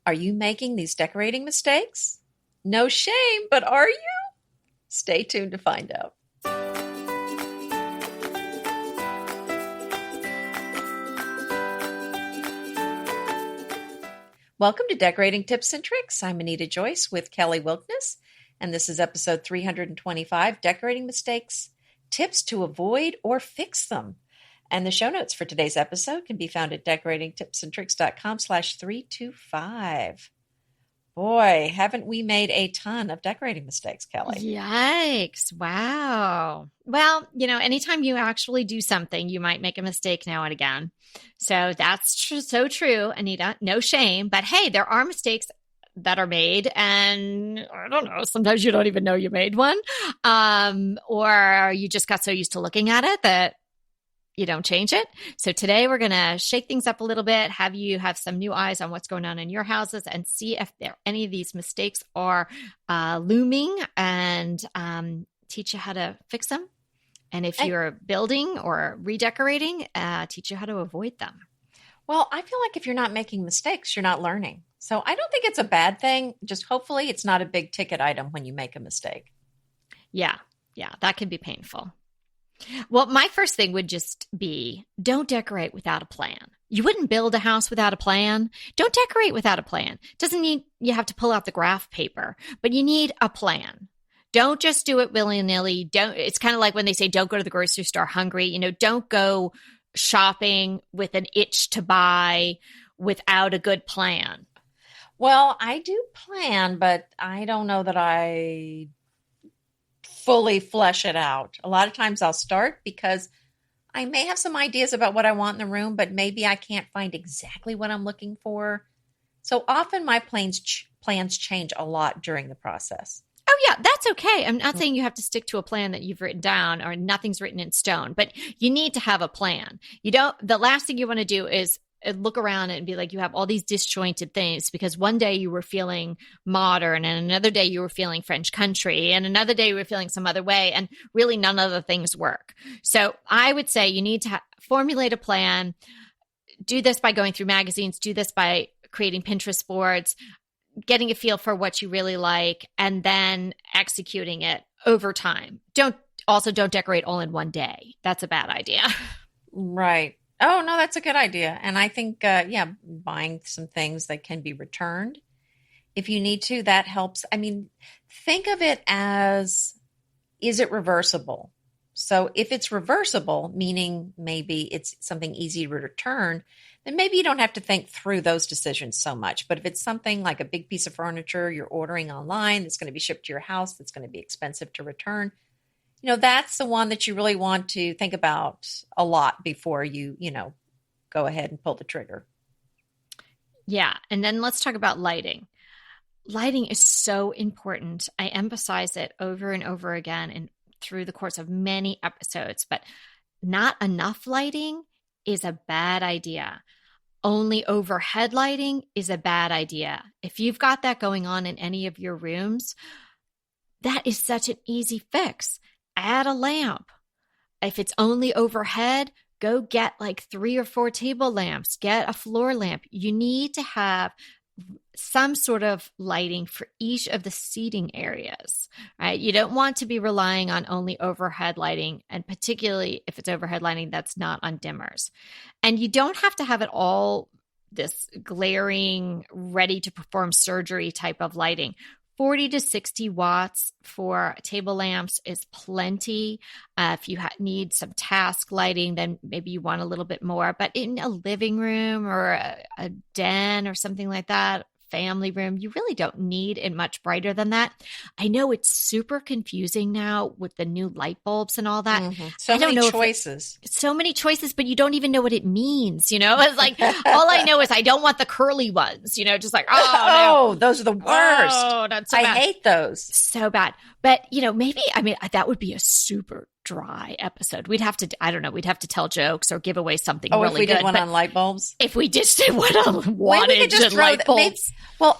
Are you making these decorating mistakes? No shame, but are you? Stay tuned to find out. Welcome to Decorating Tips and Tricks. I'm Anita Joyce with Kelly Wilkness, and this is episode 325, Decorating Mistakes, Tips to Avoid or Fix Them. And the show notes for today's episode can be found at decoratingtipsandtricks.com/325. Boy, haven't we made a ton of decorating mistakes, Kelly? Yikes. Wow. Well, anytime you actually do something, you might make a mistake now and again. So that's so true, Anita. No shame. But hey, there are mistakes that are made. And I don't know, sometimes you don't even know you made one. Or you just got so used to looking at it that you don't change it. So today we're going to shake things up a little bit, have you have some new eyes on what's going on in your houses and see if any of these mistakes are looming and teach you how to fix them. And if you're building or redecorating, teach you how to avoid them. Well, I feel like if you're not making mistakes, you're not learning. So I don't think it's a bad thing. Just hopefully it's not a big ticket item when you make a mistake. Yeah, that can be painful. Well, my first thing would just be don't decorate without a plan. You wouldn't build a house without a plan. Don't decorate without a plan. Doesn't mean you have to pull out the graph paper, but you need a plan. Don't just do it willy-nilly. It's kind of like when they say don't go to the grocery store hungry. Don't go shopping with an itch to buy without a good plan. Well, I do plan, but I don't know that I fully flesh it out. A lot of times I'll start because I may have some ideas about what I want in the room, but maybe I can't find exactly what I'm looking for. So often my plans change a lot during the process. Oh, yeah, that's okay. I'm not saying you have to stick to a plan that you've written down or nothing's written in stone, but you need to have a plan. The last thing you want to do is look around and be like, you have all these disjointed things because one day you were feeling modern and another day you were feeling French country and another day you were feeling some other way. And really none of the things work. So I would say you need to formulate a plan. Do this by going through magazines. Do this by creating Pinterest boards, getting a feel for what you really like, and then executing it over time. Don't decorate all in one day. That's a bad idea. Right. Oh, no, that's a good idea. And I think, buying some things that can be returned if you need to, that helps. I mean, think of it as, is it reversible? So if it's reversible, meaning maybe it's something easy to return, then maybe you don't have to think through those decisions so much. But if it's something like a big piece of furniture you're ordering online that's going to be shipped to your house, that's going to be expensive to return, that's the one that you really want to think about a lot before you, go ahead and pull the trigger. Yeah. And then let's talk about lighting. Lighting is so important. I emphasize it over and over again and through the course of many episodes, but not enough lighting is a bad idea. Only overhead lighting is a bad idea. If you've got that going on in any of your rooms, that is such an easy fix. Add a lamp. If it's only overhead, go get like 3 or 4 table lamps. Get a floor lamp. You need to have some sort of lighting for each of the seating areas, right? You don't want to be relying on only overhead lighting, and particularly if it's overhead lighting that's not on dimmers. And you don't have to have it all this glaring, ready to perform surgery type of lighting. 40 to 60 watts for table lamps is plenty. If you need some task lighting, then maybe you want a little bit more. But in a living room or a den or something like that, family room, you really don't need it much brighter than that. I know it's super confusing now with the new light bulbs and all that. Mm-hmm. So many choices, but you don't even know what it means. It's like, all I know is I don't want the curly ones, just like, no. Those are the worst. Oh, that's so bad. I hate those. So bad. But, that would be a super dry episode. We'd have to tell jokes or give away something really good. If we did one on light bulbs? If we just did one on wattage light bulbs.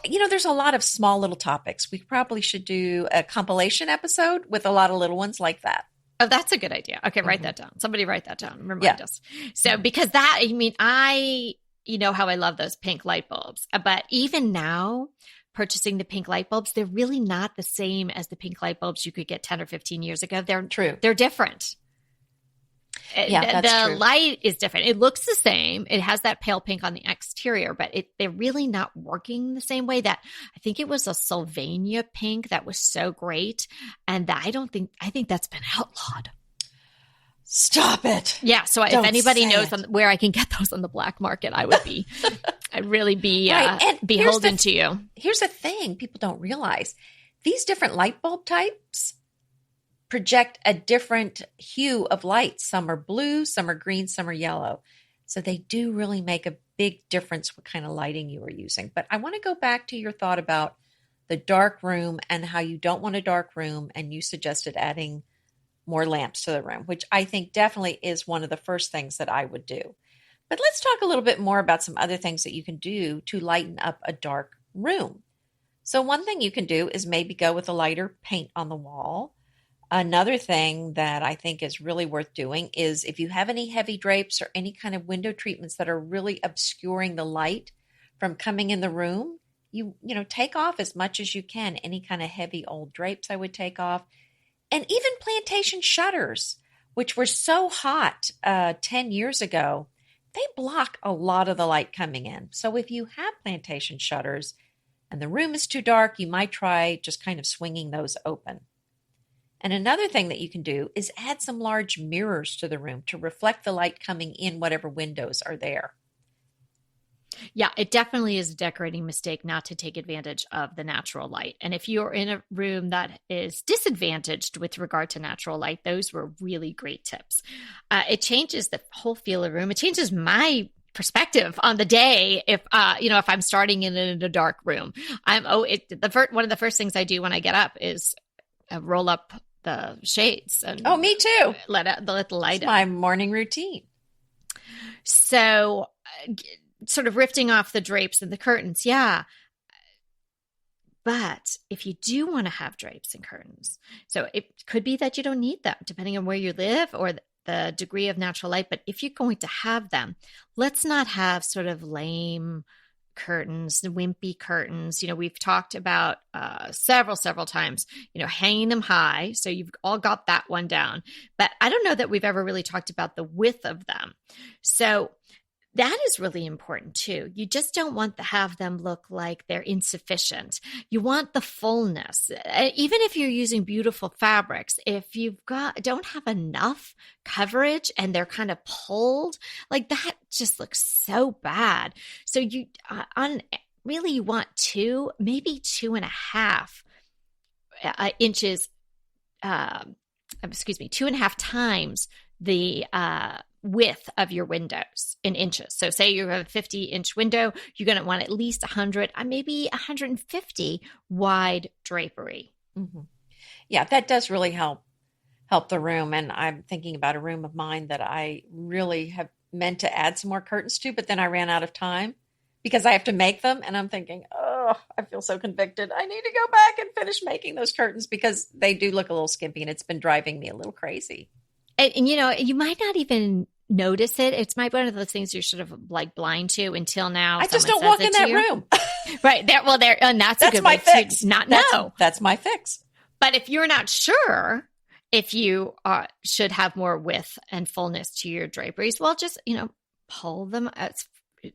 There's a lot of small little topics. We probably should do a compilation episode with a lot of little ones like that. Oh, that's a good idea. Okay, write that down. Somebody write that down. Remind us. So because that, I you know how I love those pink light bulbs. But even now, purchasing the pink light bulbs, they're really not the same as the pink light bulbs you could get 10 or 15 years ago. True. They're different. Yeah, that's The true. light is different. It looks the same. It has that pale pink on the exterior, but they're really not working the same way. That I think it was a Sylvania pink that was so great. And I think that's been outlawed. Stop it. Yeah. So if anybody knows where I can get those on the black market, I'd really be beholden to you. Here's the thing people don't realize. These different light bulb types project a different hue of light. Some are blue, some are green, some are yellow. So they do really make a big difference what kind of lighting you are using. But I want to go back to your thought about the dark room and how you don't want a dark room. And you suggested adding more lamps to the room, which I think definitely is one of the first things that I would do. But let's talk a little bit more about some other things that you can do to lighten up a dark room. So one thing you can do is maybe go with a lighter paint on the wall. Another thing that I think is really worth doing is if you have any heavy drapes or any kind of window treatments that are really obscuring the light from coming in the room, you take off as much as you can. Any kind of heavy old drapes I would take off. And even plantation shutters, which were so hot 10 years ago, they block a lot of the light coming in. So if you have plantation shutters and the room is too dark, you might try just kind of swinging those open. And another thing that you can do is add some large mirrors to the room to reflect the light coming in whatever windows are there. Yeah, it definitely is a decorating mistake not to take advantage of the natural light. And if you're in a room that is disadvantaged with regard to natural light, those were really great tips. It changes the whole feel of the room. It changes my perspective on the day if I'm starting in a dark room. One of the first things I do when I get up is roll up the shades. And me too. Let the light it's in. My morning routine. So sort of rifting off the drapes and the curtains. Yeah. But if you do want to have drapes and curtains, so it could be that you don't need them depending on where you live or the degree of natural light. But if you're going to have them, let's not have sort of lame curtains, the wimpy curtains. We've talked about several times, hanging them high. So you've all got that one down. But I don't know that we've ever really talked about the width of them. So that is really important too. You just don't want to have them look like they're insufficient. You want the fullness. Even if you're using beautiful fabrics, if don't have enough coverage and they're kind of pulled, like that just looks so bad. So you want 2, maybe 2.5 inches, 2.5 times the width of your windows in inches. So say you have a 50-inch window, you're going to want at least 100, maybe 150 wide drapery. Mm-hmm. Yeah, that does really help the room. And I'm thinking about a room of mine that I really have meant to add some more curtains to, but then I ran out of time because I have to make them. And I'm thinking, oh, I feel so convicted. I need to go back and finish making those curtains because they do look a little skimpy and it's been driving me a little crazy. And you might not even notice it. It's one of those things you're sort of like blind to until now. I just don't walk in that room. Right. And that's a good my way fix. To not know. That's my fix. But if you're not sure if you should have more width and fullness to your draperies, well, just, pull them,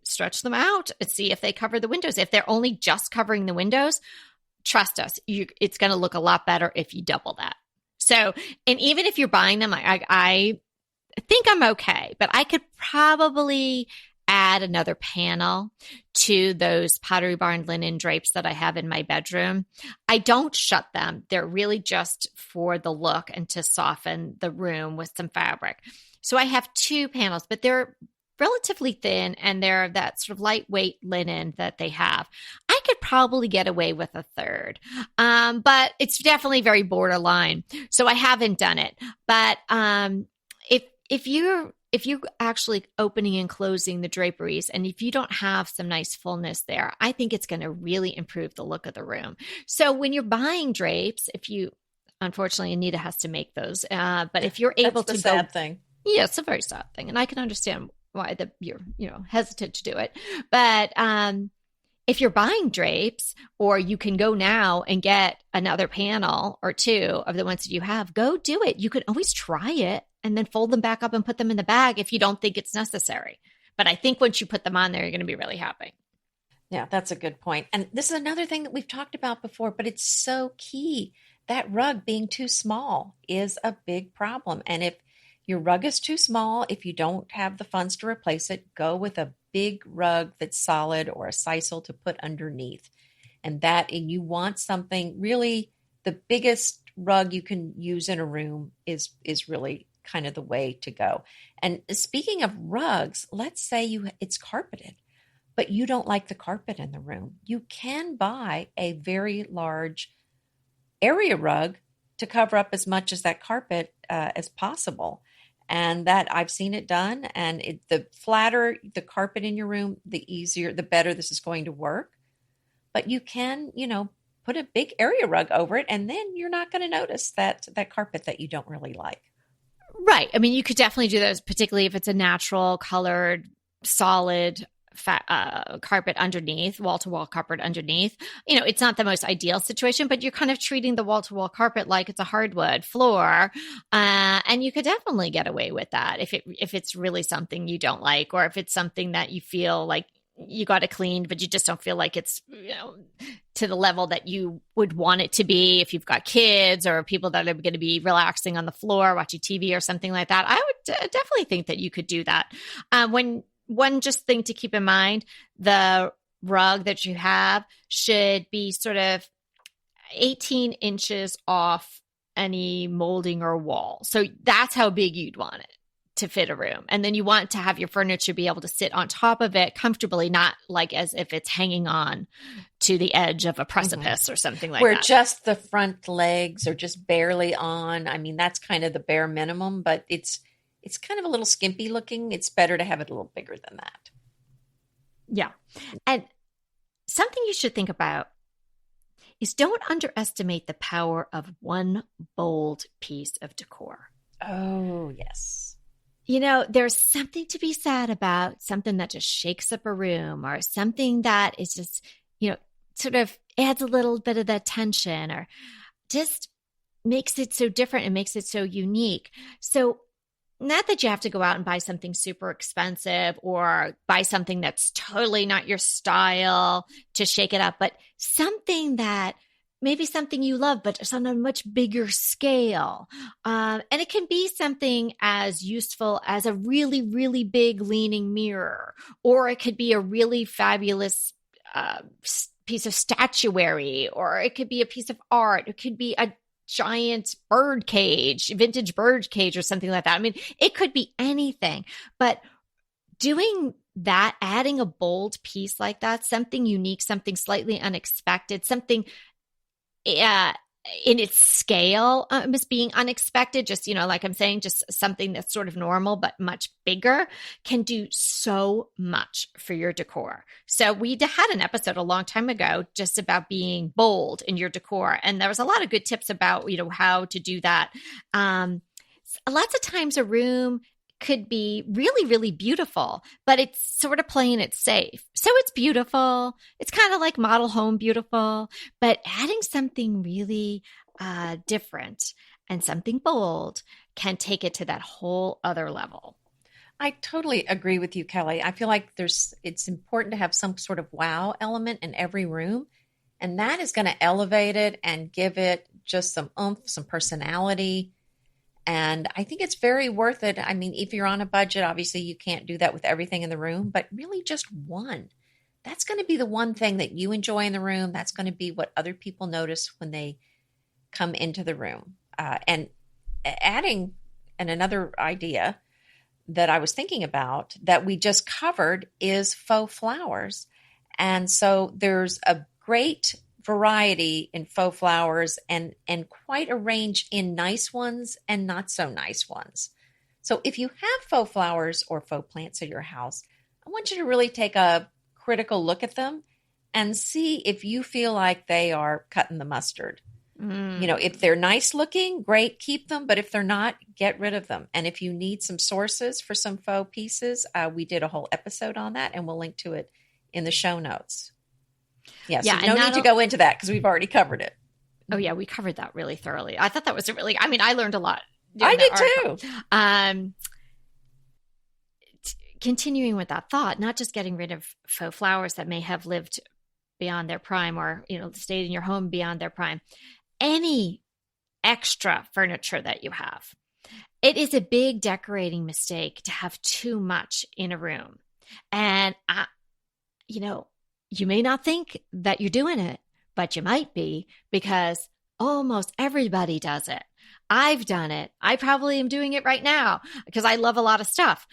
stretch them out and see if they cover the windows. If they're only just covering the windows, trust us, it's going to look a lot better if you double that. So, and even if you're buying them, I think I'm okay, but I could probably add another panel to those Pottery Barn linen drapes that I have in my bedroom. I don't shut them. They're really just for the look and to soften the room with some fabric. So I have 2 panels, but they're relatively thin and they're that sort of lightweight linen that they have. I could probably get away with a 3rd, but it's definitely very borderline. So I haven't done it. But if you're actually opening and closing the draperies, and if you don't have some nice fullness there, I think it's going to really improve the look of the room. So when you're buying drapes, unfortunately, Anita has to make those, but if you're able That's to the sad thing. Yeah, it's a very sad thing. And I can understand why you're, hesitant to do it. But if you're buying drapes, or you can go now and get another panel or two of the ones that you have, go do it. You can always try it and then fold them back up and put them in the bag if you don't think it's necessary. But I think once you put them on there, you're going to be really happy. Yeah, that's a good point. And this is another thing that we've talked about before, but it's so key. That rug being too small is a big problem. And if your rug is too small, if you don't have the funds to replace it, go with a big rug that's solid or a sisal to put underneath. And you want something really, the biggest rug you can use in a room is really kind of the way to go. And speaking of rugs, let's say it's carpeted, but you don't like the carpet in the room. You can buy a very large area rug to cover up as much as that carpet as possible. And that I've seen it done. And the flatter the carpet in your room, the better this is going to work. But you can, put a big area rug over it, and then you're not going to notice that carpet that you don't really like. Right. I mean, you could definitely do those, particularly if it's a natural colored, solid carpet underneath, wall-to-wall carpet underneath. It's not the most ideal situation, but you're kind of treating the wall-to-wall carpet like it's a hardwood floor. And you could definitely get away with that if it's really something you don't like, or if it's something that you feel like you got it cleaned, but you just don't feel like it's, to the level that you would want it to be if you've got kids or people that are going to be relaxing on the floor, watching TV or something like that. I would definitely think that you could do that. One just thing to keep in mind, the rug that you have should be sort of 18 inches off any molding or wall. So that's how big you'd want it to fit a room. And then you want to have your furniture be able to sit on top of it comfortably, not like as if it's hanging on to the edge of a precipice or something like that. Where just the front legs are just barely on. I mean, that's kind of the bare minimum, but it's kind of a little skimpy looking. It's better to have it a little bigger than that. Yeah. And something you should think about is don't underestimate the power of one bold piece of decor. Oh, yes. There's something to be said about something that just shakes up a room, or something that is just, sort of adds a little bit of that tension, or just makes it so different and makes it so unique. So not that you have to go out and buy something super expensive or buy something that's totally not your style to shake it up, but maybe something you love, but it's on a much bigger scale. And it can be something as useful as a really, really big leaning mirror, or it could be a really fabulous piece of statuary, or it could be a piece of art. It could be a giant vintage bird cage or something like that. I mean, it could be anything, but doing that, adding a bold piece like that, something unique, something slightly unexpected, something in its scale as being unexpected, just, like I'm saying, just something that's sort of normal, but much bigger, can do so much for your decor. So we had an episode a long time ago just about being bold in your decor. And there was a lot of good tips about, how to do that. Lots of times a room could be really, really beautiful, but it's sort of playing it safe. So it's beautiful. It's kind of like model home beautiful, but adding something really different and something bold can take it to that whole other level. I totally agree with you, Kelly. I feel like it's important to have some sort of wow element in every room, and that is going to elevate it and give it just some oomph, some personality. And I think it's very worth it. I mean, if you're on a budget, obviously you can't do that with everything in the room, but really just one. That's going to be the one thing that you enjoy in the room. That's going to be what other people notice when they come into the room. And adding, and another idea that I was thinking about that we just covered is faux flowers. And so there's a great variety in faux flowers and quite a range in nice ones and not so nice ones. So if you have faux flowers or faux plants at your house, I want you to really take a critical look at them and see if you feel like they are cutting the mustard. If they're nice looking, great, keep them. But if they're not, get rid of them. And if you need some sources for some faux pieces, we did a whole episode on that, and we'll link to it in the show notes. Yeah, so no need to go into that because we've already covered it. Oh, yeah, we covered that really thoroughly. I thought that was I learned a lot. I did too. Continuing with that thought, not just getting rid of faux flowers that may have lived beyond their prime or, stayed in your home beyond their prime. Any extra furniture that you have. It is a big decorating mistake to have too much in a room. And, you may not think that you're doing it, but you might be, because almost everybody does it. I've done it. I probably am doing it right now because I love a lot of stuff.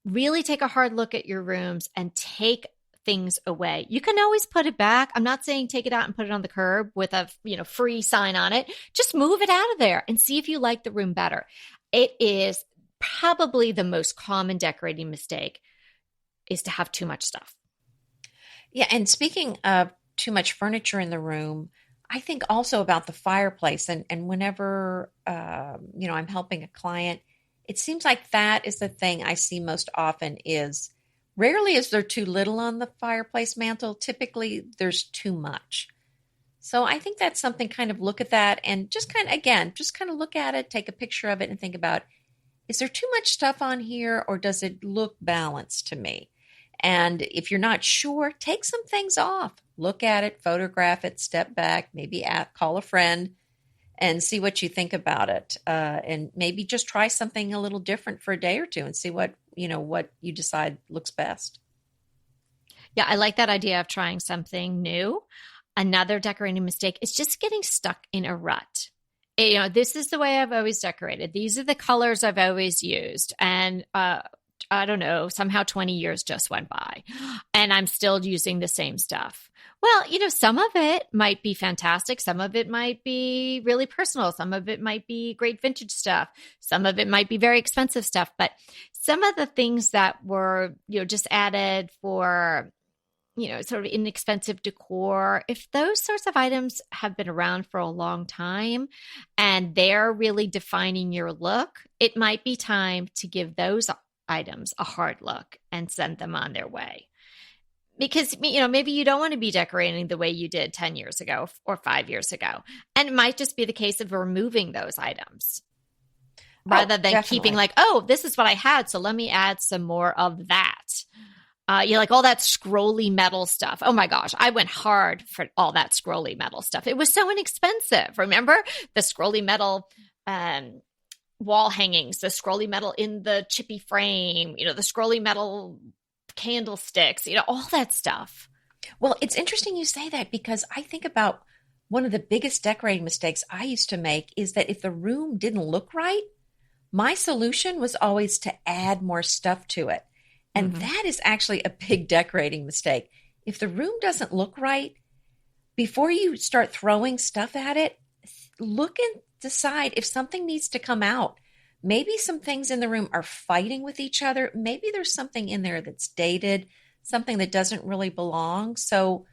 Really take a hard look at your rooms and take things away. You can always put it back. I'm not saying take it out and put it on the curb with a free sign on it. Just move it out of there and see if you like the room better. It is probably the most common decorating mistake is to have too much stuff. Yeah, and speaking of too much furniture in the room, I think also about the fireplace. And whenever, I'm helping a client, it seems like that is the thing I see most often is rarely is there too little on the fireplace mantle. Typically, there's too much. So I think that's something kind of look at that and just kind of look at it, take a picture of it and think about, is there too much stuff on here or does it look balanced to me? And if you're not sure, take some things off. Look at it, photograph it, step back, maybe call a friend and see what you think about it. And maybe just try something a little different for a day or two and see what you decide looks best. Yeah, I like that idea of trying something new. Another decorating mistake is just getting stuck in a rut. This is the way I've always decorated. These are the colors I've always used. And I don't know, somehow 20 years just went by and I'm still using the same stuff. Well, some of it might be fantastic. Some of it might be really personal. Some of it might be great vintage stuff. Some of it might be very expensive stuff. But some of the things that were, just added for, sort of inexpensive decor, if those sorts of items have been around for a long time and they're really defining your look, it might be time to give those items a hard look and send them on their way. Because, maybe you don't want to be decorating the way you did 10 years ago or 5 years ago. And it might just be the case of removing those items rather than keeping this is what I had, so let me add some more of that. All that scrolly metal stuff. Oh my gosh, I went hard for all that scrolly metal stuff. It was so inexpensive. Remember the scrolly metal wall hangings, the scrolly metal in the chippy frame, the scrolly metal candlesticks, all that stuff. Well, it's interesting you say that because I think about one of the biggest decorating mistakes I used to make is that if the room didn't look right, my solution was always to add more stuff to it. And that is actually a big decorating mistake. If the room doesn't look right, before you start throwing stuff at it, look and decide if something needs to come out. Maybe some things in the room are fighting with each other. Maybe there's something in there that's dated, something that doesn't really belong. So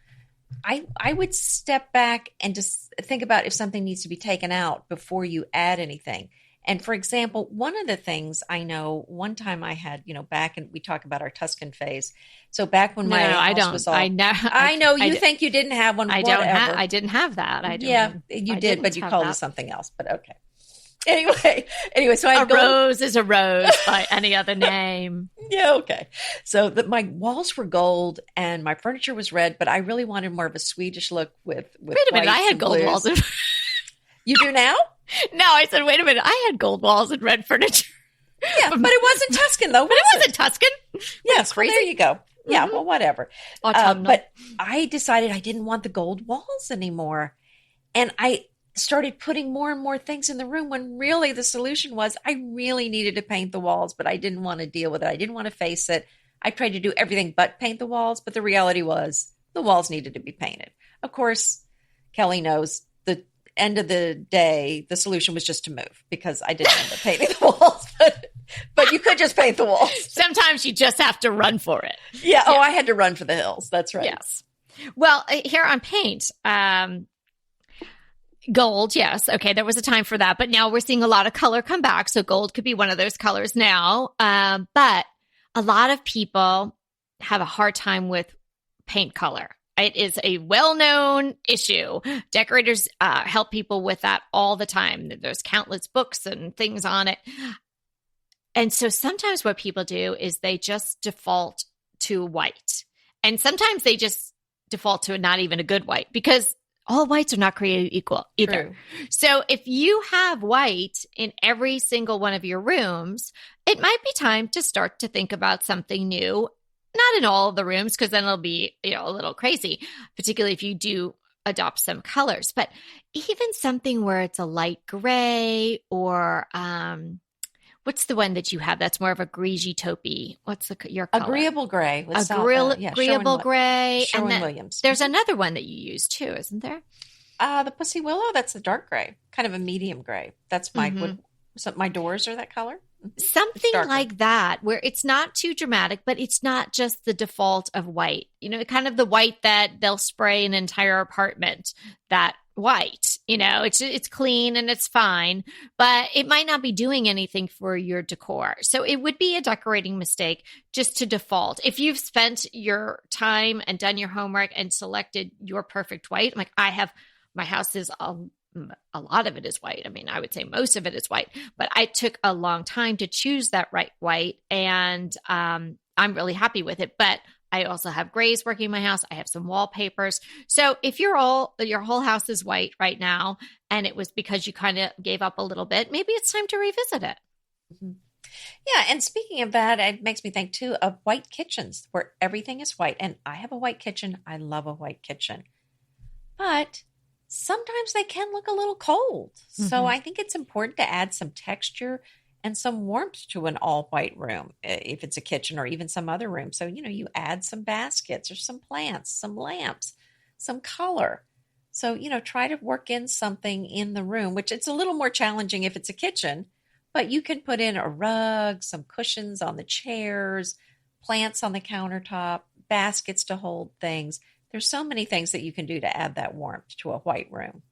I would step back and just think about if something needs to be taken out before you add anything. And for example, one of the things I know, one time I had, back and we talk about our Tuscan phase. So back when house was all, I know you think you didn't have one. I didn't have that. You did, but you called it something else. But okay. Anyway, so a rose is a rose by any other name. Yeah, okay. So my walls were gold and my furniture was red, but I really wanted more of a Swedish look with wait a minute, I had gold blues. Walls. You do now? No, I said, wait a minute, I had gold walls and red furniture. Yeah, but it wasn't Tuscan though. But it wasn't Tuscan. Yes, well, there you go. Yeah, well, whatever. But I decided I didn't want the gold walls anymore. And I started putting more and more things in the room when really the solution was I really needed to paint the walls, but I didn't want to deal with it. I didn't want to face it. I tried to do everything but paint the walls, but the reality was the walls needed to be painted. Of course, Kelly knows the end of the day, the solution was just to move because I didn't end up painting the walls, but you could just paint the walls. Sometimes you just have to run for it. Yeah. Oh, I had to run for the hills. That's right. Yes. Well, here on paint, Gold, yes. Okay, there was a time for that, but now we're seeing a lot of color come back. So gold could be one of those colors now. But a lot of people have a hard time with paint color. It is a well-known issue. Decorators help people with that all the time. There's countless books and things on it. And so sometimes what people do is they just default to white. And sometimes they just default to not even a good white, because all whites are not created equal either. True. So if you have white in every single one of your rooms, it might be time to start to think about something new. Not in all of the rooms, because then it'll be, a little crazy, particularly if you do adopt some colors. But even something where it's a light gray, or what's the one that you have that's more of a greasy taupey? What's your color? Agreeable gray. With Agreeable gray. Sherwin-Williams. There's another one that you use too, isn't there? The Pussy Willow, that's the dark gray, kind of a medium gray. That's my doors are that color. Something like that, where it's not too dramatic, but it's not just the default of white. Kind of the white that they'll spray an entire apartment, that white. It's clean and it's fine, but it might not be doing anything for your decor. So it would be a decorating mistake just to default. If you've spent your time and done your homework and selected your perfect white, like my house is a lot of it is white. I mean, I would say most of it is white, but I took a long time to choose that right white, and I'm really happy with it. But I also have grays working in my house. I have some wallpapers. So if your whole house is white right now, and it was because you kind of gave up a little bit, maybe it's time to revisit it. Mm-hmm. Yeah, and speaking of that, it makes me think too of white kitchens where everything is white. And I have a white kitchen. I love a white kitchen, but sometimes they can look a little cold. Mm-hmm. So I think it's important to add some texture and some warmth to an all white room, if it's a kitchen or even some other room. So, you add some baskets or some plants, some lamps, some color. So, try to work in something in the room, which it's a little more challenging if it's a kitchen, but you can put in a rug, some cushions on the chairs, plants on the countertop, baskets to hold things. There's so many things that you can do to add that warmth to a white room.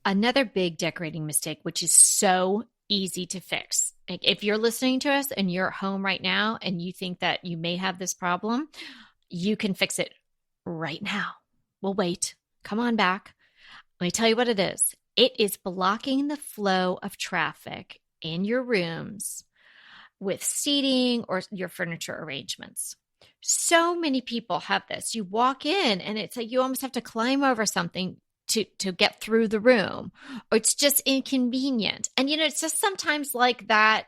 Another big decorating mistake, which is so easy to fix. Like, if you're listening to us and you're at home right now and you think that you may have this problem, you can fix it right now. We'll wait. Come on back. Let me tell you what it is. It is blocking the flow of traffic in your rooms with seating or your furniture arrangements. So many people have this. You walk in and it's like you almost have to climb over something to get through the room, or it's just inconvenient. And, it's just sometimes like that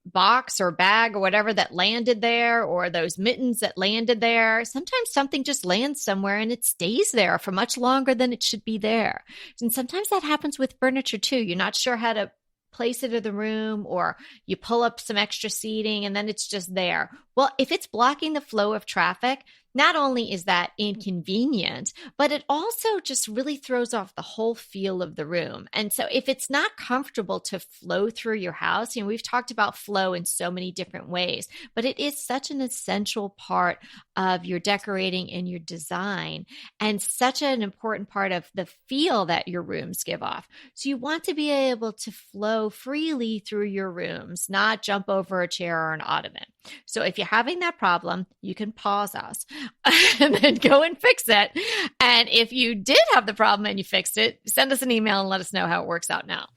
box or bag or whatever that landed there, or those mittens that landed there. Sometimes something just lands somewhere and it stays there for much longer than it should be there. And sometimes that happens with furniture too. You're not sure how to place it in the room, or you pull up some extra seating and then it's just there. Well, if it's blocking the flow of traffic, not only is that inconvenient, but it also just really throws off the whole feel of the room. And so if it's not comfortable to flow through your house, we've talked about flow in so many different ways, but it is such an essential part of your decorating and your design, and such an important part of the feel that your rooms give off. So you want to be able to flow freely through your rooms, not jump over a chair or an ottoman. So if you're having that problem, you can pause us and then go and fix it. And if you did have the problem and you fixed it, send us an email and let us know how it works out now.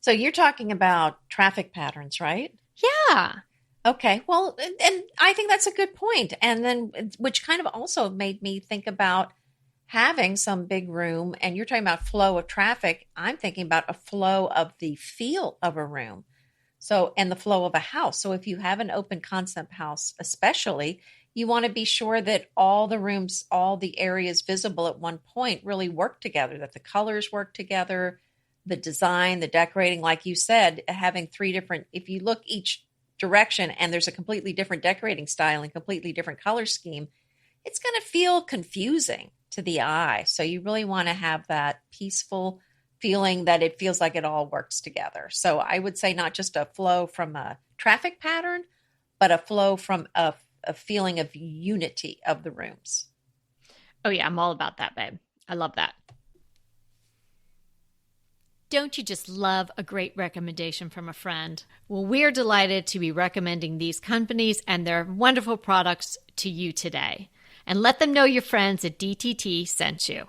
So you're talking about traffic patterns, right? Yeah. Okay. Well, and I think that's a good point. And then, which kind of also made me think about having some big room. And you're talking about flow of traffic. I'm thinking about a flow of the feel of a room. So, and the flow of a house. So if you have an open concept house, especially, you want to be sure that all the rooms, all the areas visible at one point really work together, that the colors work together, the design, the decorating, like you said, having three different, if you look each direction and there's a completely different decorating style and completely different color scheme, it's going to feel confusing to the eye. So you really want to have that peaceful feeling that it feels like it all works together. So I would say not just a flow from a traffic pattern, but a flow from a feeling of unity of the rooms. Oh yeah, I'm all about that, babe. I love that. Don't you just love a great recommendation from a friend? Well, we're delighted to be recommending these companies and their wonderful products to you today. And let them know your friends at DTT sent you.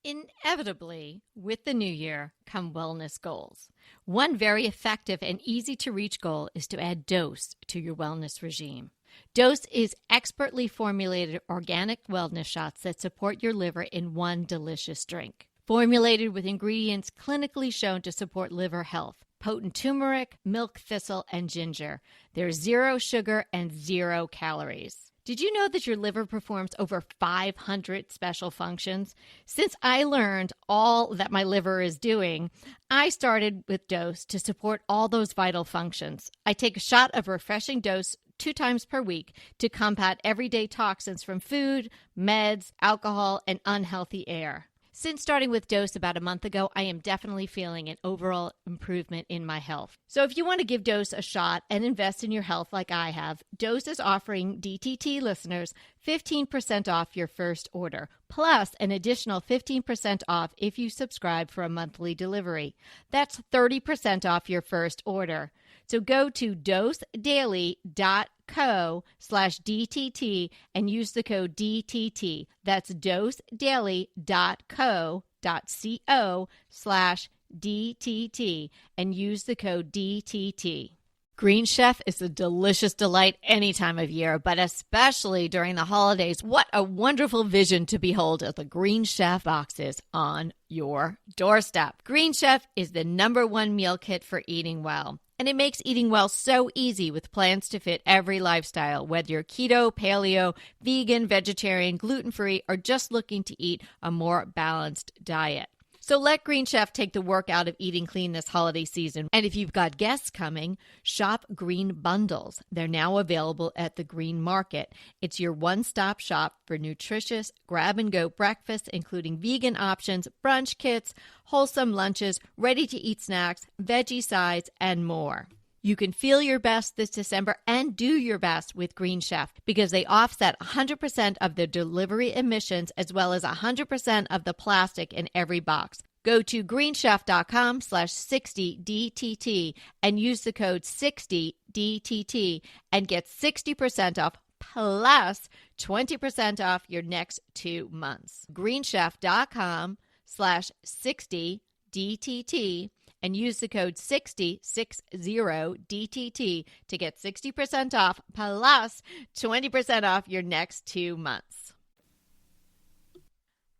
Inevitably, with the new year come wellness goals. One very effective and easy to reach goal is to add Dose to your wellness regime. Dose is expertly formulated organic wellness shots that support your liver in one delicious drink. Formulated with ingredients clinically shown to support liver health. Potent turmeric, milk thistle, and ginger. There's 0 sugar and 0 calories. Did you know that your liver performs over 500 special functions? Since I learned all that my liver is doing, I started with Dose to support all those vital functions. I take a shot of refreshing Dose 2 times per week to combat everyday toxins from food, meds, alcohol, and unhealthy air. Since starting with Dose about a month ago, I am definitely feeling an overall improvement in my health. So if you want to give Dose a shot and invest in your health like I have, Dose is offering DTT listeners 15% off your first order, plus an additional 15% off if you subscribe for a monthly delivery. That's 30% off your first order. So go to dosedaily.co/DTT and use the code DTT. That's dosedaily.co.co/DTT and use the code DTT. Green Chef is a delicious delight any time of year, but especially during the holidays. What a wonderful vision to behold as the Green Chef boxes on your doorstep. Green Chef is the #1 meal kit for eating well. And it makes eating well so easy with plans to fit every lifestyle, whether you're keto, paleo, vegan, vegetarian, gluten-free, or just looking to eat a more balanced diet. So let Green Chef take the work out of eating clean this holiday season. And if you've got guests coming, shop Green Bundles. They're now available at the Green Market. It's your one-stop shop for nutritious grab-and-go breakfasts, including vegan options, brunch kits, wholesome lunches, ready-to-eat snacks, veggie sides, and more. You can feel your best this December and do your best with Green Chef because they offset 100% of the delivery emissions as well as 100% of the plastic in every box. Go to greenchef.com/60DTT and use the code 60DTT and get 60% off plus 20% off your next 2 months. greenchef.com/60DTT and use the code 60DTT to get 60% off plus 20% off your next 2 months.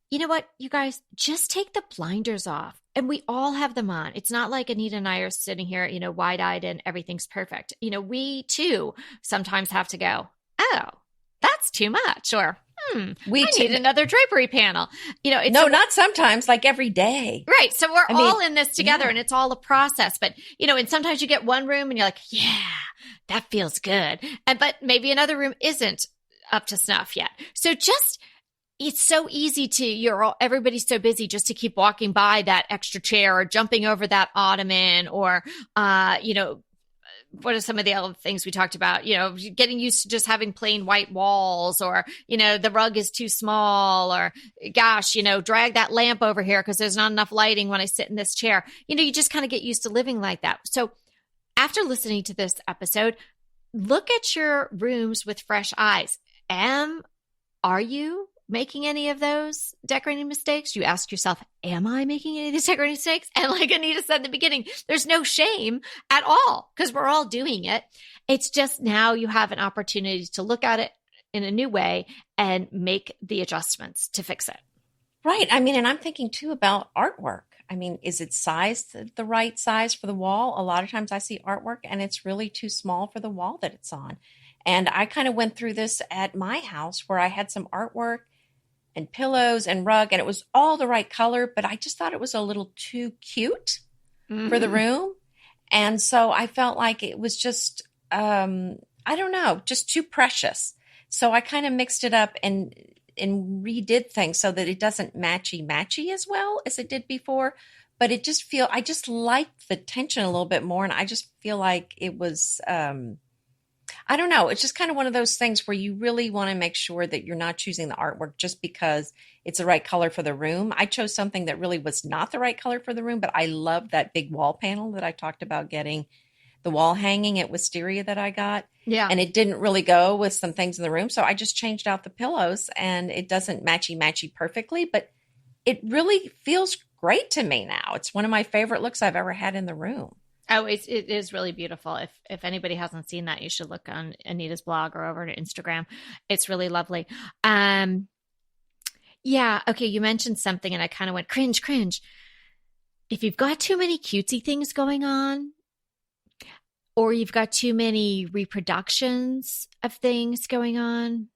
You know what, you guys, just take the blinders off. And we all have them on. It's not like Anita and I are sitting here, wide-eyed and everything's perfect. We too sometimes have to go, oh, that's too much. Or, I need another drapery panel. Not sometimes, like every day. Right. So we're all in this together and it's all a process. But, and sometimes you get one room and you're like, yeah, that feels good. But maybe another room isn't up to snuff yet. So it's so easy everybody's so busy just to keep walking by that extra chair or jumping over that ottoman or, what are some of the other things we talked about? Getting used to just having plain white walls or, the rug is too small or gosh, drag that lamp over here because there's not enough lighting when I sit in this chair. You just kind of get used to living like that. So after listening to this episode, look at your rooms with fresh eyes. Are you making any of those decorating mistakes? You ask yourself, am I making any of these decorating mistakes? And like Anita said in the beginning, there's no shame at all because we're all doing it. It's just now you have an opportunity to look at it in a new way and make the adjustments to fix it. Right. And I'm thinking too about artwork. Is it sized the right size for the wall? A lot of times I see artwork and it's really too small for the wall that it's on. And I kind of went through this at my house where I had some artwork and pillows and rug, and it was all the right color, but I just thought it was a little too cute for the room. And so I felt like it was just, just too precious. So I kind of mixed it up and redid things so that it doesn't matchy as well as it did before. But I just liked the tension a little bit more. And I just feel like it was, I don't know. It's just kind of one of those things where you really want to make sure that you're not choosing the artwork just because it's the right color for the room. I chose something that really was not the right color for the room, but I love that big wall panel that I talked about getting, the wall hanging at Wisteria that I got. Yeah. And it didn't really go with some things in the room. So I just changed out the pillows, and it doesn't matchy perfectly, but it really feels great to me now. It's one of my favorite looks I've ever had in the room. Oh, it is really beautiful. If anybody hasn't seen that, you should look on Anita's blog or over to Instagram. It's really lovely. Yeah. Okay. You mentioned something and I kind of went cringe. If you've got too many cutesy things going on, or you've got too many reproductions of things going on,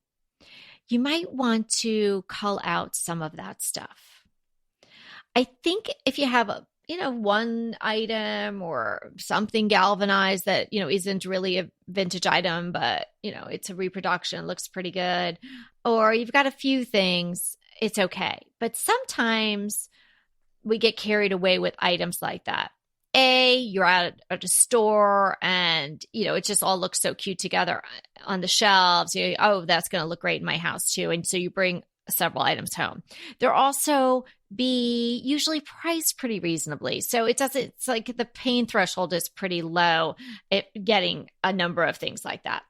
you might want to cull out some of that stuff. I think if you have one item or something galvanized that, isn't really a vintage item, but, it's a reproduction, looks pretty good, or you've got a few things, it's okay. But sometimes we get carried away with items like that. You're at a store and, it just all looks so cute together on the shelves. Oh, that's going to look great in my house too. And so you bring several items home. They're also be usually priced pretty reasonably. So it's like the pain threshold is pretty low at getting a number of things like that.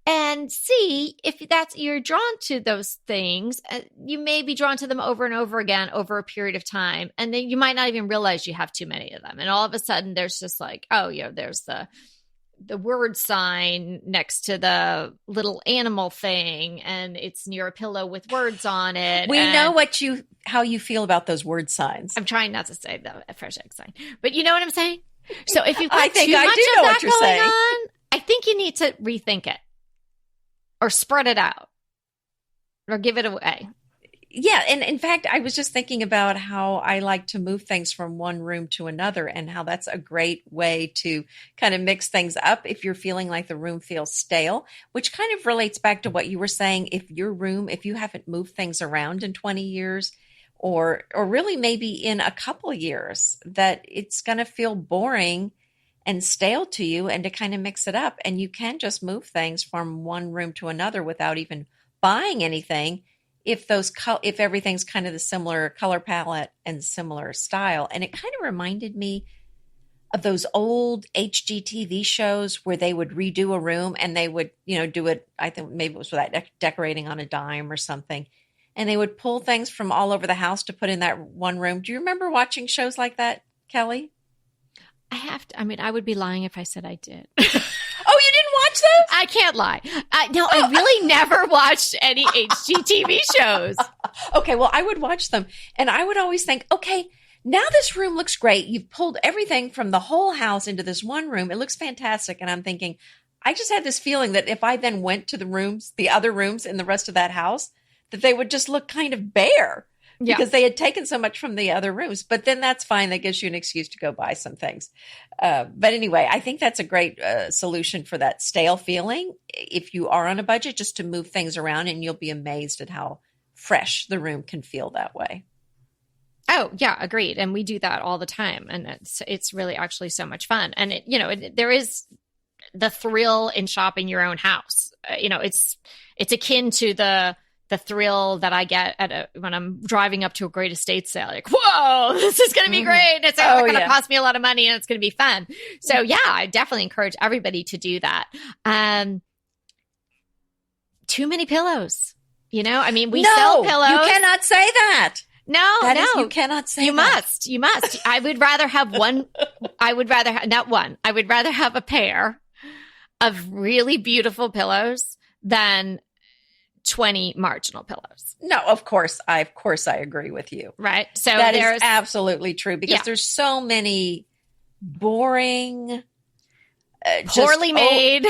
And see if you're drawn to those things, you may be drawn to them over and over again over a period of time. And then you might not even realize you have too many of them. And all of a sudden there's just like, there's the word sign next to the little animal thing, and it's near a pillow with words on it. We know how you feel about those word signs. I'm trying not to say the fresh egg sign, but you know what I'm saying? So if you've got I think too I much do of know that what you're going saying. on, I think you need to rethink it or spread it out or give it away. Yeah. And in fact, I was just thinking about how I like to move things from one room to another, and how that's a great way to kind of mix things up if you're feeling like the room feels stale, which kind of relates back to what you were saying. If you haven't moved things around in 20 years, or really maybe in a couple years, that it's going to feel boring and stale to you, and to kind of mix it up. And you can just move things from one room to another without even buying anything, if everything's kind of the similar color palette and similar style. And it kind of reminded me of those old HGTV shows where they would redo a room, and they would, do it. I think maybe it was with that decorating on a dime or something. And they would pull things from all over the house to put in that one room. Do you remember watching shows like that, Kelly? I would be lying if I said I did. Oh, you didn't watch those? I can't lie. I really never watched any HGTV shows. Okay, well, I would watch them, and I would always think, okay, now this room looks great. You've pulled everything from the whole house into this one room. It looks fantastic. And I'm thinking, I just had this feeling that if I then went to the other rooms in the rest of that house, that they would just look kind of bare. Yeah. Because they had taken so much from the other rooms. But then that's fine. That gives you an excuse to go buy some things. But anyway, I think that's a great solution for that stale feeling. If you are on a budget, just to move things around, and you'll be amazed at how fresh the room can feel that way. Oh, yeah, agreed. And we do that all the time. And it's really actually so much fun. And, there is the thrill in shopping your own house. It's akin to the thrill that I get when I'm driving up to a great estate sale. Like, whoa, this is going to be great. It's going to cost me a lot of money, and it's going to be fun. So yeah, I definitely encourage everybody to do that. Too many pillows, we sell pillows. You cannot say that. No, you cannot say that. You must. I would rather have one. Not one. I would rather have a pair of really beautiful pillows than 20 marginal pillows. No, of course I agree with you. Right. So that is absolutely true, because there's so many boring, poorly made,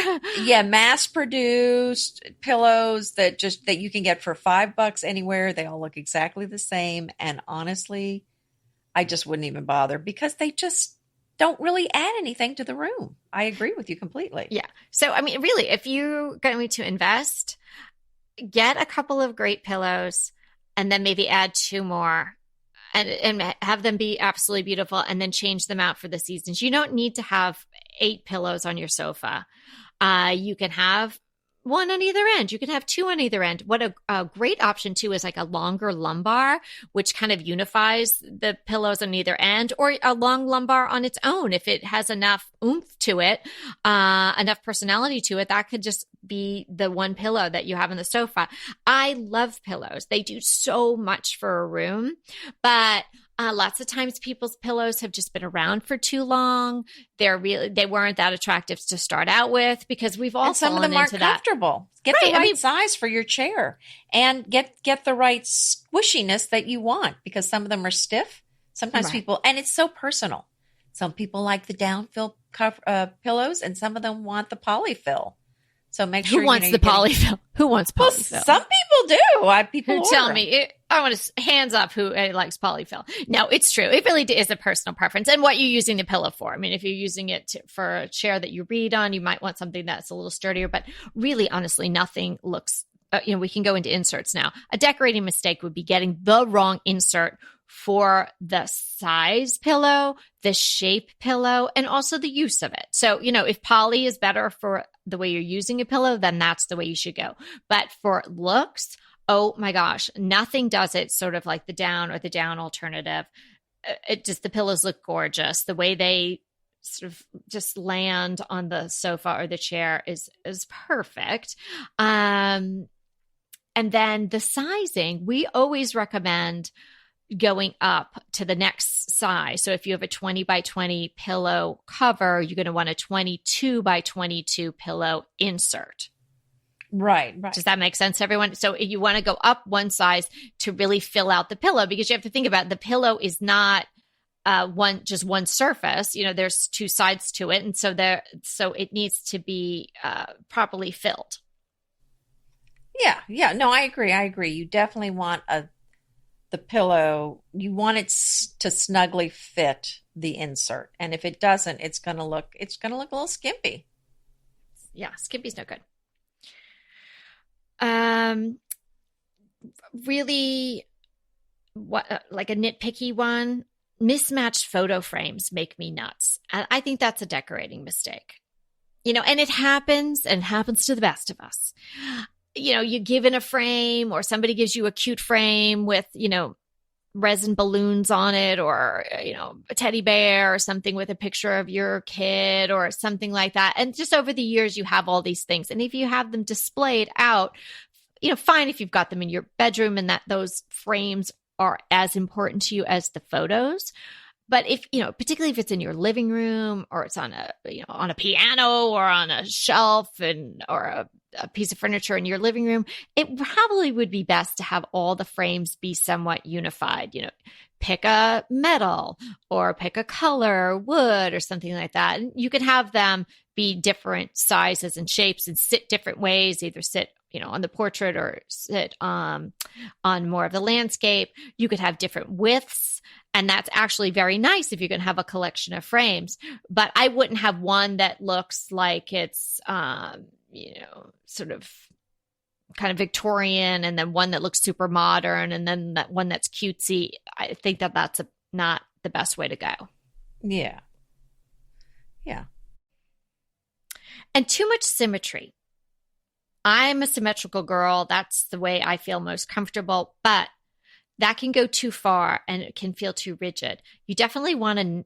mass produced pillows that you can get for $5 anywhere. They all look exactly the same. And honestly, I just wouldn't even bother, because they just don't really add anything to the room. I agree with you completely. Yeah. So, really, if you're going to invest, get a couple of great pillows, and then maybe add 2 more, and have them be absolutely beautiful, and then change them out for the seasons. You don't need to have 8 pillows on your sofa. You can have one on either end. You can have two on either end. What a great option too is like a longer lumbar, which kind of unifies the pillows on either end, or a long lumbar on its own. If it has enough oomph to it, enough personality to it, that could just be the one pillow that you have on the sofa. I love pillows. They do so much for a room, but lots of times people's pillows have just been around for too long. They weren't that attractive to start out with because we've all and some of fallen them aren't into that. comfortable. Get the right size for your chair, and get the right squishiness that you want, because some of them are stiff. Sometimes people, and it's so personal. Some people like the downfill pillows, and some of them want the polyfill. So make sure. Who wants the polyfill? Who wants polyfill? Well, some people do. People tell me. I want to hands up who likes polyfill. No, it's true. It really is a personal preference, and what you're using the pillow for. I mean, if you're using it for a chair that you read on, you might want something that's a little sturdier. But really, honestly, nothing looks. We can go into inserts now. A decorating mistake would be getting the wrong insert for the size pillow, the shape pillow, and also the use of it. So, if poly is better for the way you're using a pillow, then that's the way you should go. But for looks, oh my gosh, nothing does it sort of like the down or the down alternative. The pillows look gorgeous. The way they sort of just land on the sofa or the chair is perfect. And then the sizing, we always recommend going up to the next size. So if you have a 20 by 20 pillow cover, you're going to want a 22 by 22 pillow insert. Right. Does that make sense to everyone? So you want to go up one size to really fill out the pillow, because you have to think about the pillow is not just one surface. There's two sides to it. And so it needs to be properly filled. Yeah. No, I agree. You definitely want the pillow, you want it to snugly fit the insert. And if it doesn't, it's going to look a little skimpy. Yeah, skimpy's no good. Really, like a nitpicky one, mismatched photo frames make me nuts. I think that's a decorating mistake. And it happens to the best of us. You give in a frame, or somebody gives you a cute frame with, resin balloons on it, or, a teddy bear or something with a picture of your kid or something like that. And just over the years, you have all these things. And if you have them displayed out, fine if you've got them in your bedroom and that those frames are as important to you as the photos. But if, particularly if it's in your living room, or it's on a piano or on a shelf or a piece of furniture in your living room, it probably would be best to have all the frames be somewhat unified. Pick a metal or pick a color, wood or something like that. And you can have them be different sizes and shapes and sit different ways, either sit on the portrait or sit on more of the landscape. You could have different widths, and that's actually very nice if you can have a collection of frames. But I wouldn't have one that looks like it's, sort of kind of Victorian, and then one that looks super modern, and then that one that's cutesy. I think that's not the best way to go. Yeah. And too much symmetry. I'm a symmetrical girl. That's the way I feel most comfortable, but that can go too far and it can feel too rigid. You definitely want to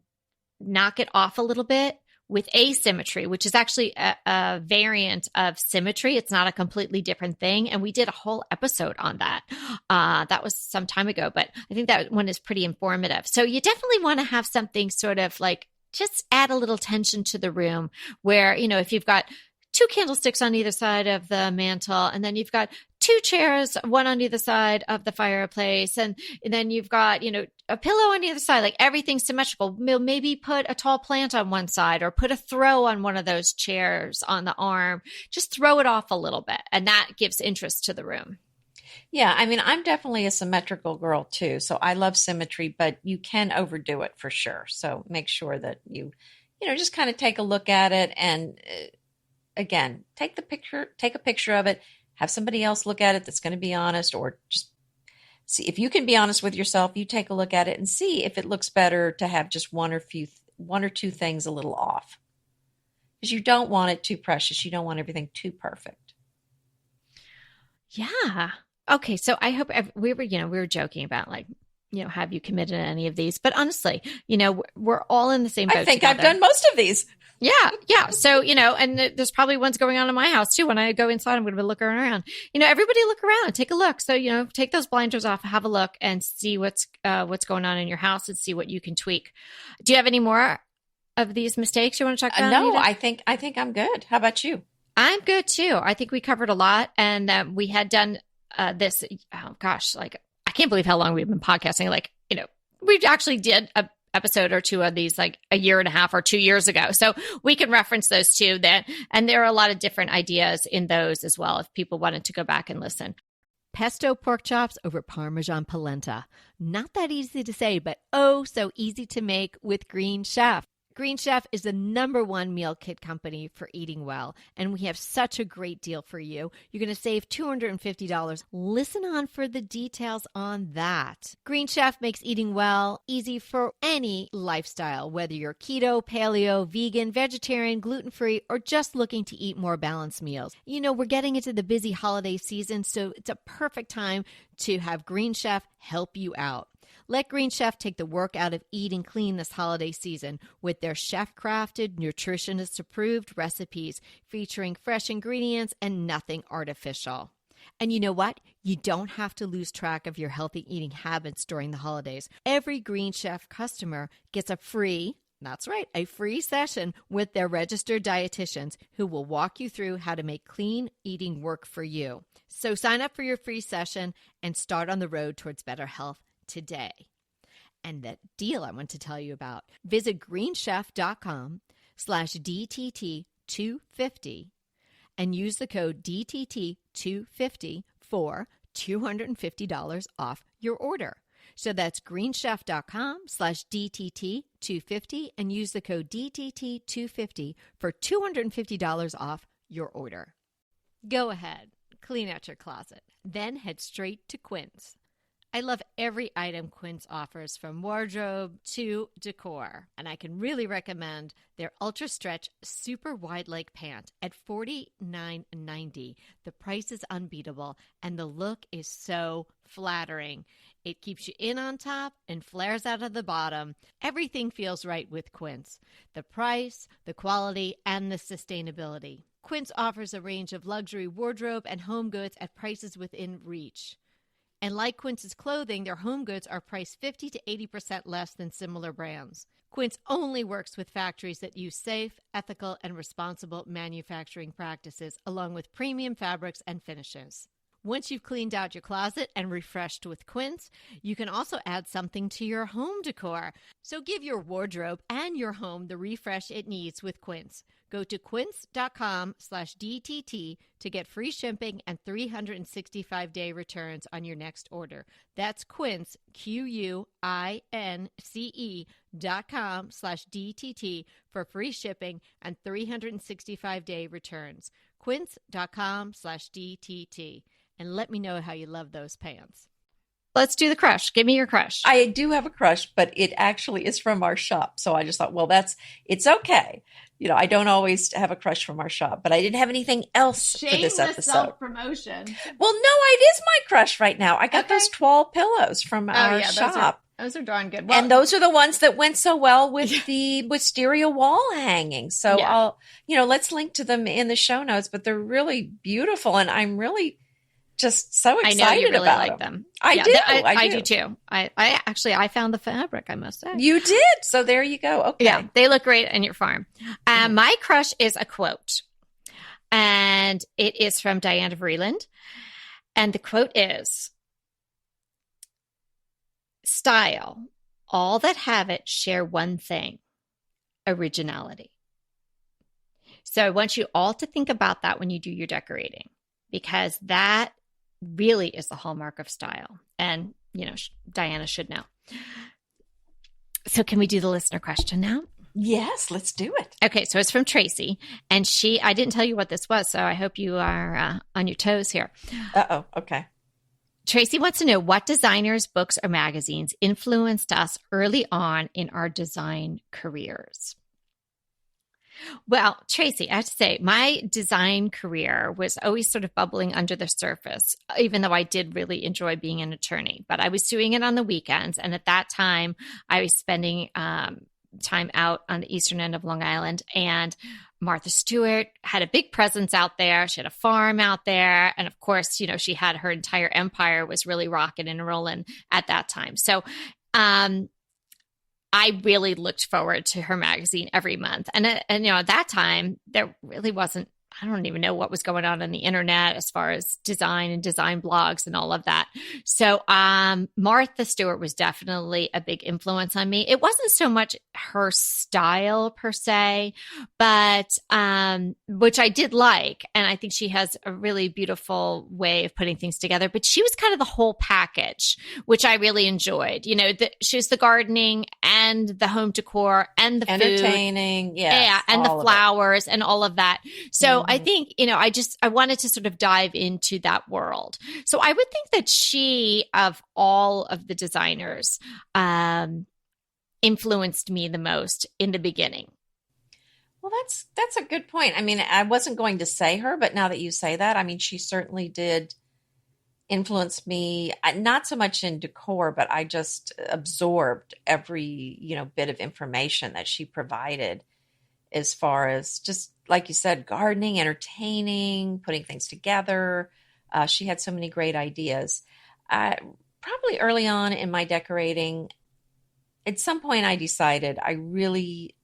knock it off a little bit with asymmetry, which is actually a variant of symmetry. It's not a completely different thing. And we did a whole episode on that. That was some time ago, but I think that one is pretty informative. So you definitely want to have something sort of like just add a little tension to the room where, if you've got two candlesticks on either side of the mantle, and then you've got two chairs, one on either side of the fireplace, and then you've got, a pillow on either side, like everything's symmetrical. Maybe put a tall plant on one side, or put a throw on one of those chairs on the arm. Just throw it off a little bit, and that gives interest to the room. Yeah, I mean, I'm definitely a symmetrical girl too, so I love symmetry, but you can overdo it for sure. So make sure that you just kind of take a look at it, and again, take a picture of it, have somebody else look at it that's going to be honest, or just see if you can be honest with yourself. You take a look at it and see if it looks better to have just one or two things a little off. because you don't want it too precious. You don't want everything too perfect. Yeah. Okay. So I hope we were joking about like, have you committed to any of these? But honestly, we're all in the same boat I think together. I've done most of these. Yeah. Yeah. So, and there's probably ones going on in my house too. When I go inside, I'm going to be looking around, everybody look around, take a look. So, take those blinders off, have a look and see what's going on in your house and see what you can tweak. Do you have any more of these mistakes you want to talk about? No, Anita? I think I'm good. How about you? I'm good too. I think we covered a lot and we had done this. Oh gosh, like I can't believe how long we've been podcasting. Like, we actually did a episode or two of these like a year and a half or 2 years ago. So we can reference those too then. And there are a lot of different ideas in those as well if people wanted to go back and listen. Pesto pork chops over Parmesan polenta. Not that easy to say, but oh, so easy to make with Green Chef. Green Chef is the #1 meal kit company for eating well, and we have such a great deal for you. You're going to save $250. Listen on for the details on that. Green Chef makes eating well easy for any lifestyle, whether you're keto, paleo, vegan, vegetarian, gluten-free, or just looking to eat more balanced meals. We're getting into the busy holiday season, so it's a perfect time to have Green Chef help you out. Let Green Chef take the work out of eating clean this holiday season with their chef-crafted, nutritionist-approved recipes featuring fresh ingredients and nothing artificial. And you know what? You don't have to lose track of your healthy eating habits during the holidays. Every Green Chef customer gets a free session with their registered dietitians who will walk you through how to make clean eating work for you. So sign up for your free session and start on the road towards better health today. And that deal I want to tell you about, visit greenchef.com/DTT250 and use the code DTT250 for $250 off your order. So that's greenchef.com/DTT250 and use the code DTT250 for $250 off your order. Go ahead, clean out your closet, then head straight to Quince. I love every item Quince offers, from wardrobe to decor, and I can really recommend their Ultra Stretch Super Wide Leg Pant at $49.90. The price is unbeatable, and the look is so flattering. It keeps you in on top and flares out of the bottom. Everything feels right with Quince. The price, the quality, and the sustainability. Quince offers a range of luxury wardrobe and home goods at prices within reach. And like Quince's clothing, their home goods are priced 50 to 80% less than similar brands. Quince only works with factories that use safe, ethical, and responsible manufacturing practices, along with premium fabrics and finishes. Once you've cleaned out your closet and refreshed with Quince, you can also add something to your home decor. So give your wardrobe and your home the refresh it needs with Quince. Go to quince.com/DTT to get free shipping and 365-day returns on your next order. That's Quince, QUINCE.com/DTT for free shipping and 365-day returns. Quince.com/DTT. And let me know how you love those pants. Let's do the crush. Give me your crush. I do have a crush, but it actually is from our shop. So I just thought, well, it's okay. I don't always have a crush from our shop, but I didn't have anything else for this episode. Self-promotion. Well, no, it is my crush right now. I got those 12 pillows from our shop. Those are darn good. Well, and those are the ones that went so well with the wisteria wall hanging. So I'll, let's link to them in the show notes, but they're really beautiful. And I'm really just so excited I know you really about like them. I do. I do too. I found the fabric, I must say. You did. So there you go. Okay. Yeah, they look great in your farm. My crush is a quote, and it is from Diana Vreeland. And the quote is, "Style, all that have it share one thing, originality." So I want you all to think about that when you do your decorating, because that really is the hallmark of style. And, Diana should know. So can we do the listener question now? Yes, let's do it. Okay, so it's from Tracy. And I didn't tell you what this was, so I hope you are on your toes here. Uh-oh, okay. Tracy wants to know what designers, books, or magazines influenced us early on in our design careers. Well, Tracy, I have to say, my design career was always sort of bubbling under the surface, even though I did really enjoy being an attorney. But I was doing it on the weekends. And at that time, I was spending time out on the eastern end of Long Island. And Martha Stewart had a big presence out there. She had a farm out there. And of course, she had her entire empire was really rocking and rolling at that time. So, I really looked forward to her magazine every month. And at that time, there really wasn't, I don't even know what was going on the internet as far as design and design blogs and all of that. So Martha Stewart was definitely a big influence on me. It wasn't so much her style per se, but which I did like. And I think she has a really beautiful way of putting things together. But she was kind of the whole package, which I really enjoyed. She was the gardening and the home decor and the entertaining, food. Yeah, and the flowers and all of that. So I think, I wanted to sort of dive into that world. So I would think that she, of all of the designers, influenced me the most in the beginning. Well, that's a good point. I mean, I wasn't going to say her, but now that you say that, I mean, she certainly did influence me, not so much in decor, but I just absorbed every, bit of information that she provided as far as just, like you said, gardening, entertaining, putting things together. She had so many great ideas. Probably early on in my decorating, at some point I decided I really,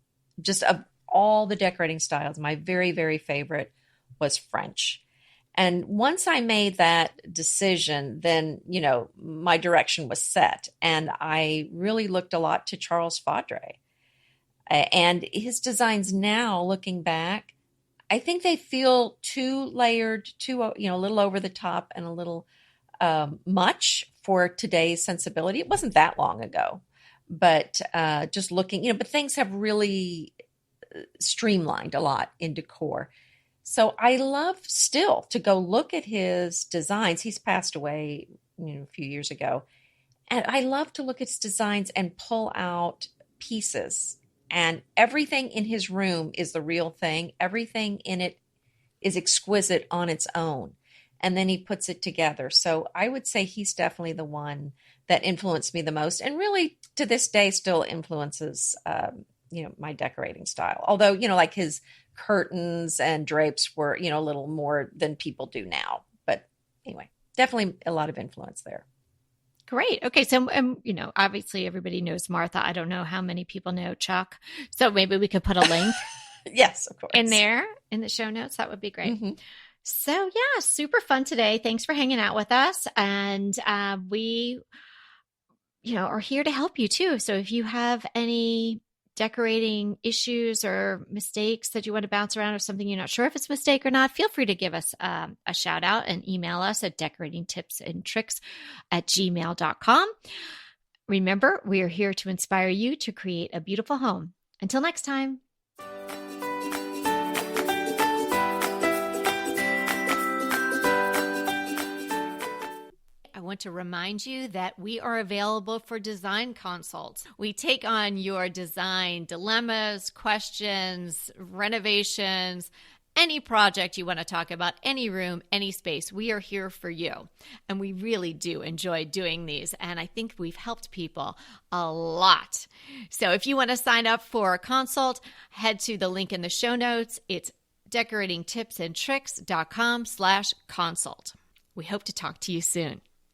just of all the decorating styles, my very, very favorite was French. And once I made that decision, then, my direction was set. And I really looked a lot to Charles Faudré. And his designs now, looking back, I think they feel too layered, too, a little over the top and a little much for today's sensibility. It wasn't that long ago, but just looking, but things have really streamlined a lot in decor. So I love still to go look at his designs. He's passed away, a few years ago. And I love to look at his designs and pull out pieces. And everything in his room is the real thing. Everything in it is exquisite on its own. And then he puts it together. So I would say he's definitely the one that influenced me the most. And really, to this day, still influences, my decorating style. Although, like his curtains and drapes were, a little more than people do now. But anyway, definitely a lot of influence there. Great. Okay. So, obviously everybody knows Martha. I don't know how many people know Chuck. So maybe we could put a link yes, of course, in there in the show notes. That would be great. Mm-hmm. So yeah, super fun today. Thanks for hanging out with us. And we, are here to help you too. So if you have any decorating issues or mistakes that you want to bounce around or something you're not sure if it's a mistake or not, feel free to give us a shout out and email us at decoratingtipsandtricks@gmail.com. Remember, we are here to inspire you to create a beautiful home. Until next time. I want to remind you that we are available for design consults. We take on your design dilemmas, questions, renovations, any project you want to talk about, any room, any space. We are here for you. And we really do enjoy doing these. And I think we've helped people a lot. So if you want to sign up for a consult, head to the link in the show notes. It's decoratingtipsandtricks.com/consult. We hope to talk to you soon.